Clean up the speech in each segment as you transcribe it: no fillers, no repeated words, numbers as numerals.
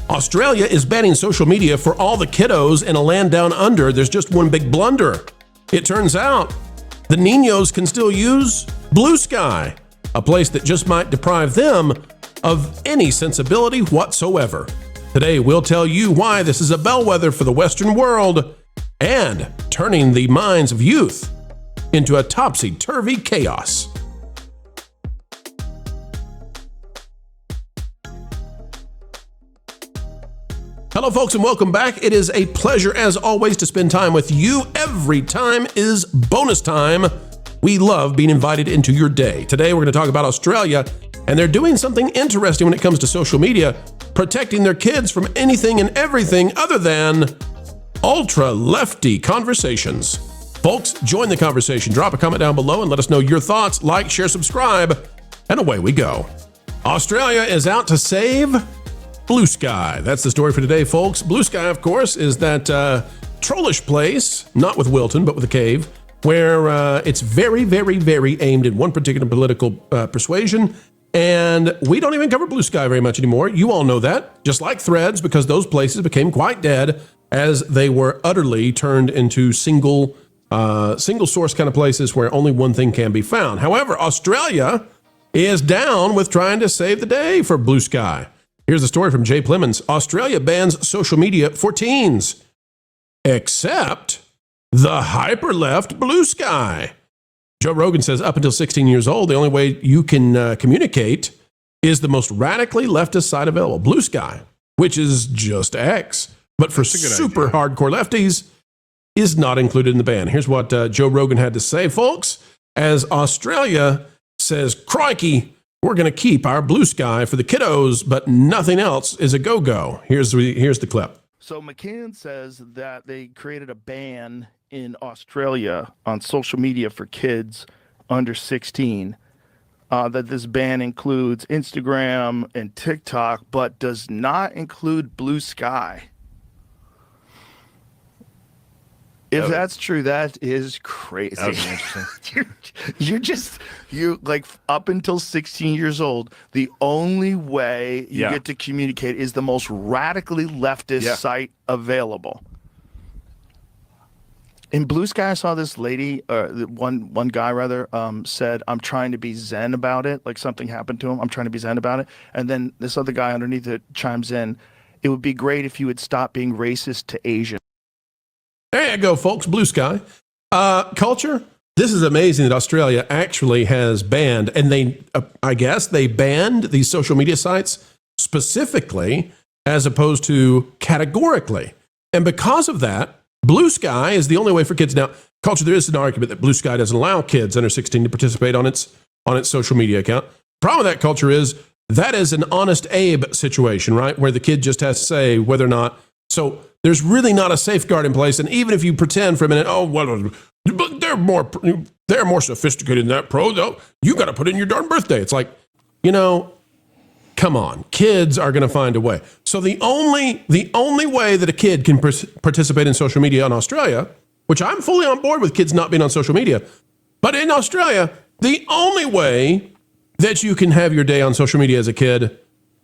Australia is banning social media for all the kiddos in a land down under. There's just one big blunder. It turns out the Niños can still use Bluesky, a place that just might deprive them of any sensibility whatsoever. Today, we'll tell you why this is a bellwether for the Western world and turning the minds of youth into a topsy-turvy chaos. Hello, folks, and welcome back. It is a pleasure, as always, to spend time with you. Every time is bonus time. We love being invited into your day. Today, we're going to talk about Australia, and they're doing something interesting when it comes to social media, protecting their kids from anything and everything other than ultra-lefty conversations. Folks, join the conversation. Drop a comment down below and let us know your thoughts. Like, share, subscribe, and away we go. Australia is out to save Bluesky. That's the story for today, folks. Bluesky, of course, is that trollish place, not with Wilton, but with a cave, where it's very, very, very aimed at one particular political persuasion. And we don't even cover Bluesky very much anymore. You all know that, just like Threads, because those places became quite dead as they were utterly turned into single source kind of places where only one thing can be found. However, Australia is down with trying to save the day for Bluesky. Here's a story from Jay Plemons. Australia bans social media for teens, except the hyper-left Bluesky. Joe Rogan says up until 16 years old, the only way you can communicate is the most radically leftist site available, Bluesky, which is just X. But for super hardcore lefties, is not included in the ban. Here's what Joe Rogan had to say, folks, as Australia says, crikey, we're going to keep our Bluesky for the kiddos, but nothing else is a go-go. Here's the clip. So McCann says that they created a ban in Australia on social media for kids under 16, that this ban includes Instagram and TikTok, but does not include Bluesky. If that's true, that is crazy. That was interesting. you're like up until 16 years old, the only way you get to communicate is the most radically leftist site available. In Bluesky, I saw this lady, one guy rather, said, I'm trying to be zen about it. Like something happened to him. I'm trying to be zen about it. And then this other guy underneath it chimes in, it would be great if you would stop being racist to Asian. There you go, folks. Bluesky. Culture. This is amazing that Australia actually has banned, and I guess they banned these social media sites specifically as opposed to categorically. And because of that, Bluesky is the only way for kids. Now, Culture, there is an argument that Bluesky doesn't allow kids under 16 to participate on its social media account. The problem with that, Culture, is that is an Honest Abe situation, right? Where the kid just has to say whether or not. So there's really not a safeguard in place. And even if you pretend for a minute, oh, well, but they're more sophisticated than that, pro, though. You got to put in your darn birthday. It's like, come on. Kids are going to find a way. So the only way that a kid can participate in social media in Australia, which I'm fully on board with kids not being on social media, but in Australia, the only way that you can have your day on social media as a kid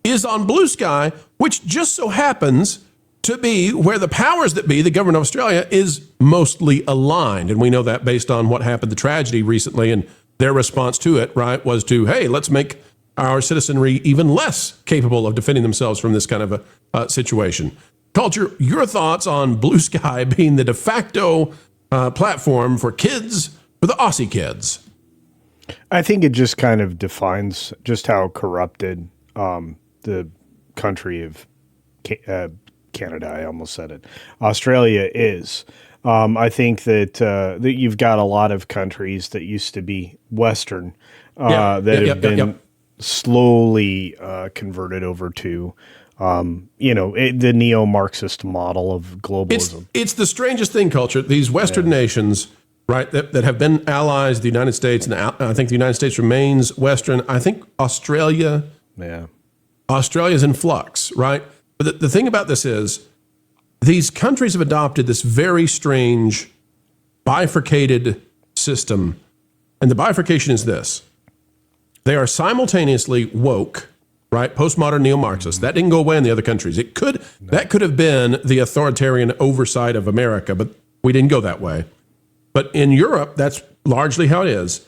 is on Bluesky, which just so happens to be where the powers that be, the government of Australia, is mostly aligned. And we know that based on what happened, the tragedy recently, and their response to it, right, was to, hey, let's make our citizenry even less capable of defending themselves from this kind of a situation. Culture, your thoughts on Bluesky being the de facto platform for kids, for the Aussie kids? I think it just kind of defines just how corrupted the country of Canada, I almost said it, Australia is. I think that you've got a lot of countries that used to be Western that have been slowly converted over to, the neo-Marxist model of globalism. It's the strangest thing, Culture. These Western nations, right, that have been allies of the United States, and I think the United States remains Western. I think Australia's in flux, right? But the thing about this is these countries have adopted this very strange bifurcated system. And the bifurcation is this. They are simultaneously woke right? Postmodern neo-Marxists. That didn't go away in the other countries. That could have been the authoritarian oversight of America, but we didn't go that way. But in Europe, that's largely how it is.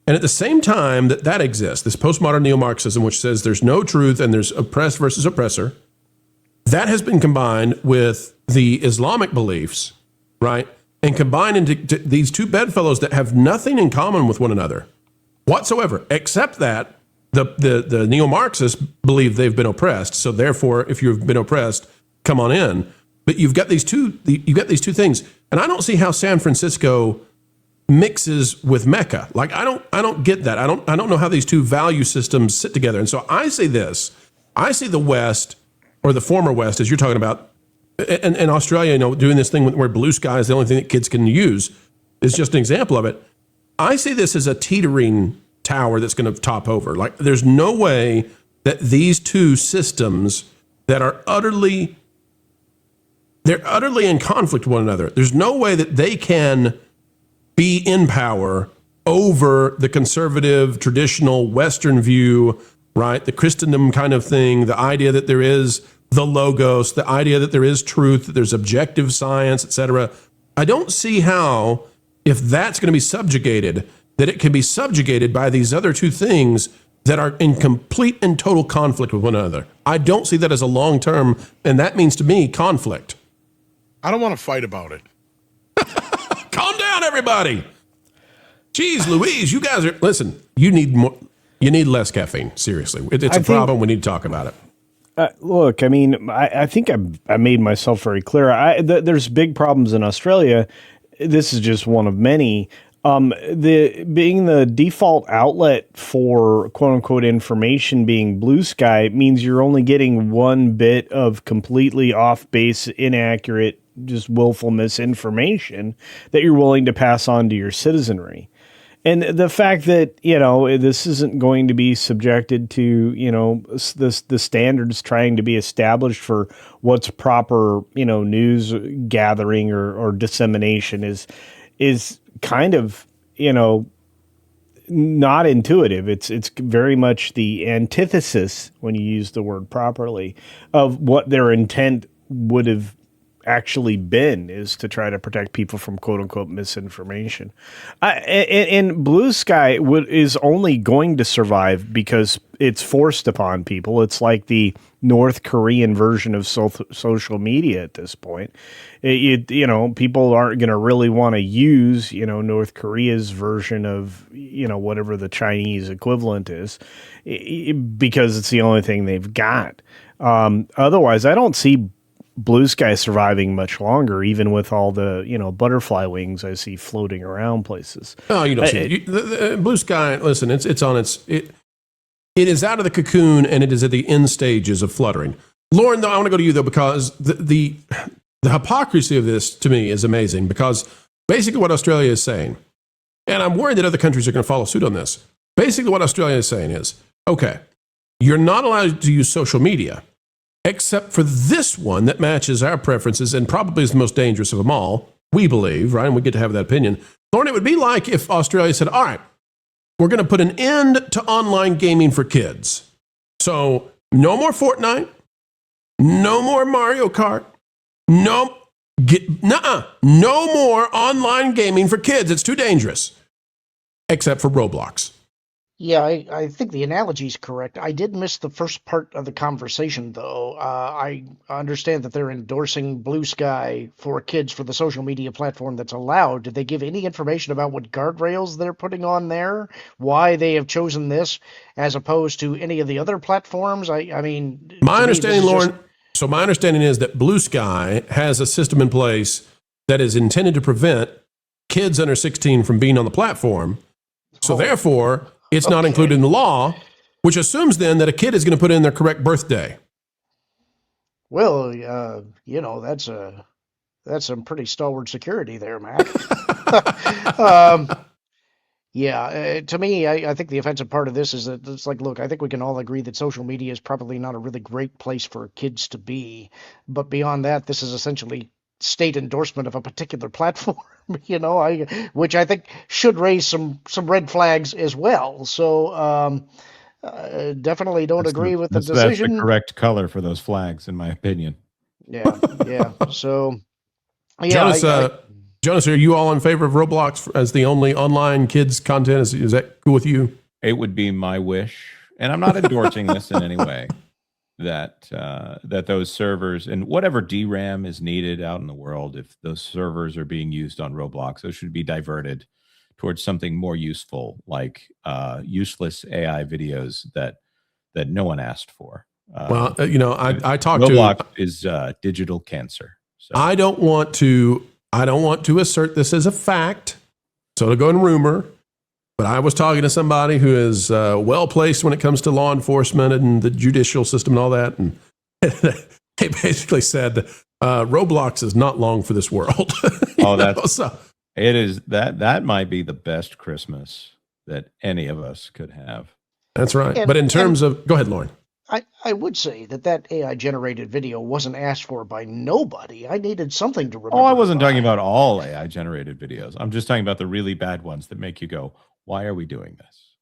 And at the same time that exists, this postmodern neo-Marxism, which says there's no truth and there's oppressed versus oppressor, that has been combined with the Islamic beliefs, right? And combined into these two bedfellows that have nothing in common with one another whatsoever, except that the neo-Marxists believe they've been oppressed. So therefore, if you've been oppressed, come on in. But you've got these two things. And I don't see how San Francisco mixes with Mecca. Like, I don't get that. I don't know how these two value systems sit together. And so I say this. I see the West, or the former West, as you're talking about, and Australia, doing this thing where Bluesky is the only thing that kids can use, is just an example of it. I see this as a teetering tower that's going to top over. Like, there's no way that these two systems that are utterly in conflict with one another, there's no way that they can be in power over the conservative, traditional Western view, right? The Christendom kind of thing, the idea that there is the logos, the idea that there is truth, that there's objective science, etc. I don't see how, if that's going to be subjugated, that it can be subjugated by these other two things that are in complete and total conflict with one another. I don't see that as a long-term, and that means to me conflict. I don't want to fight about it. Calm down, everybody. Jeez Louise, you guys are, listen, you need more. You need less caffeine. Seriously. It's a problem. We need to talk about it. Look, I mean, I think I made myself very clear. There's big problems in Australia. This is just one of many. Being the default outlet for quote unquote information being Bluesky means you're only getting one bit of completely off base, inaccurate, just willful misinformation that you're willing to pass on to your citizenry. And the fact that, this isn't going to be subjected to, the standards trying to be established for what's proper, news gathering or dissemination is kind of, not intuitive. It's very much the antithesis, when you use the word properly, of what their intent would have actually been, is to try to protect people from quote unquote misinformation. And Bluesky is only going to survive because it's forced upon people. It's like the North Korean version of social media at this point. People aren't going to really want to use, North Korea's version of, whatever the Chinese equivalent is, because it's the only thing they've got. Otherwise, I don't see Bluesky surviving much longer, even with all the, butterfly wings I see floating around places. Oh, you don't see it. The Bluesky, listen, it is out of the cocoon, and it is at the end stages of fluttering. Lauren, though, I want to go to you, though, because the hypocrisy of this, to me, is amazing, because basically what Australia is saying, and I'm worried that other countries are going to follow suit on this. Basically what Australia is saying is, okay, you're not allowed to use social media, except for this one that matches our preferences and probably is the most dangerous of them all, we believe, right? And we get to have that opinion. Lauren, it would be like if Australia said, all right, we're going to put an end to online gaming for kids. So no more Fortnite, no more Mario Kart, no more online gaming for kids. It's too dangerous, except for Roblox. Yeah, I think the analogy is correct. I did miss the first part of the conversation, though. I understand that they're endorsing Bluesky for kids for the social media platform that's allowed. Did they give any information about what guardrails they're putting on there? Why they have chosen this as opposed to any of the other platforms? I mean, my understanding, Lauren, so my understanding is that Bluesky has a system in place that is intended to prevent kids under 16 from being on the platform. So therefore, it's not included in the law, which assumes then that a kid is going to put in their correct birthday. Well, that's some pretty stalwart security there, Mac. To me, I think the offensive part of this is that it's like, look, I think we can all agree that social media is probably not a really great place for kids to be. But beyond that, this is essentially state endorsement of a particular platform, which I think should raise some red flags as well. So Definitely don't agree with the That's the decision. correct color for those flags, in my opinion. Yeah, yeah. So, yeah, Jonas, Jonas, are you all in favor of Roblox as the only online kids content? Is that cool with you? It would be my wish, and I'm not endorsing this in any way, that those servers and whatever DRAM is needed out in the world, if those servers are being used on Roblox, those should be diverted towards something more useful, like useless AI videos that no one asked for. Well, I talked Roblox is digital cancer. So. I don't want to assert this as a fact, so to go in rumor. But I was talking to somebody who is well placed when it comes to law enforcement and the judicial system and all that, and they basically said Roblox is not long for this world. It is that might be the best Christmas that any of us could have. That's right. But in terms of, go ahead, Lauren. I would say that AI-generated video wasn't asked for by nobody. I needed something to remember. Oh, I wasn't talking about all AI-generated videos. I'm just talking about the really bad ones that make you go, why are we doing this?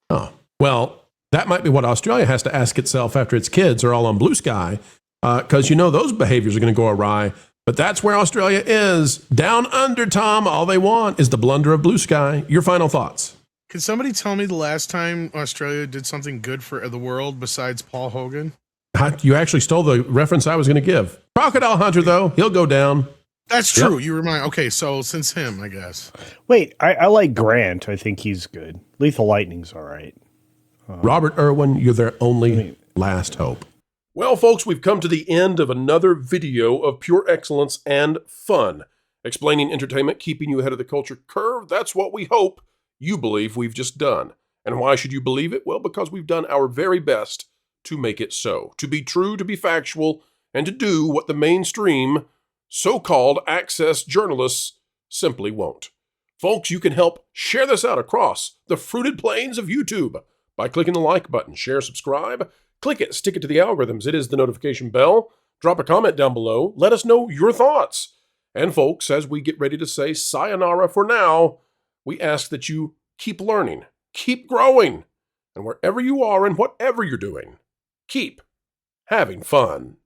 Oh, well, that might be what Australia has to ask itself after its kids are all on Bluesky, because those behaviors are going to go awry. But that's where Australia is. Down under, Tom, all they want is the blunder of Bluesky. Your final thoughts? Can somebody tell me the last time Australia did something good for the world besides Paul Hogan? You actually stole the reference I was going to give. Crocodile Hunter, though, he'll go down. That's true. Yep. You remind. Okay, so since him, I guess. Wait, I like Grant. I think he's good. Lethal Lightning's all right. Robert Irwin, you're their only last hope. Well, folks, we've come to the end of another video of pure excellence and fun. Explaining entertainment, keeping you ahead of the culture curve. That's what we hope you believe we've just done. And why should you believe it? Well, because we've done our very best to make it so. To be true, to be factual, and to do what the mainstream so-called access journalists simply won't. Folks, you can help share this out across the fruited plains of YouTube by clicking the like button, share, subscribe, click it, stick it to the algorithms. It is the notification bell. Drop a comment down below. Let us know your thoughts. And folks, as we get ready to say sayonara for now, we ask that you keep learning, keep growing, and wherever you are and whatever you're doing, keep having fun.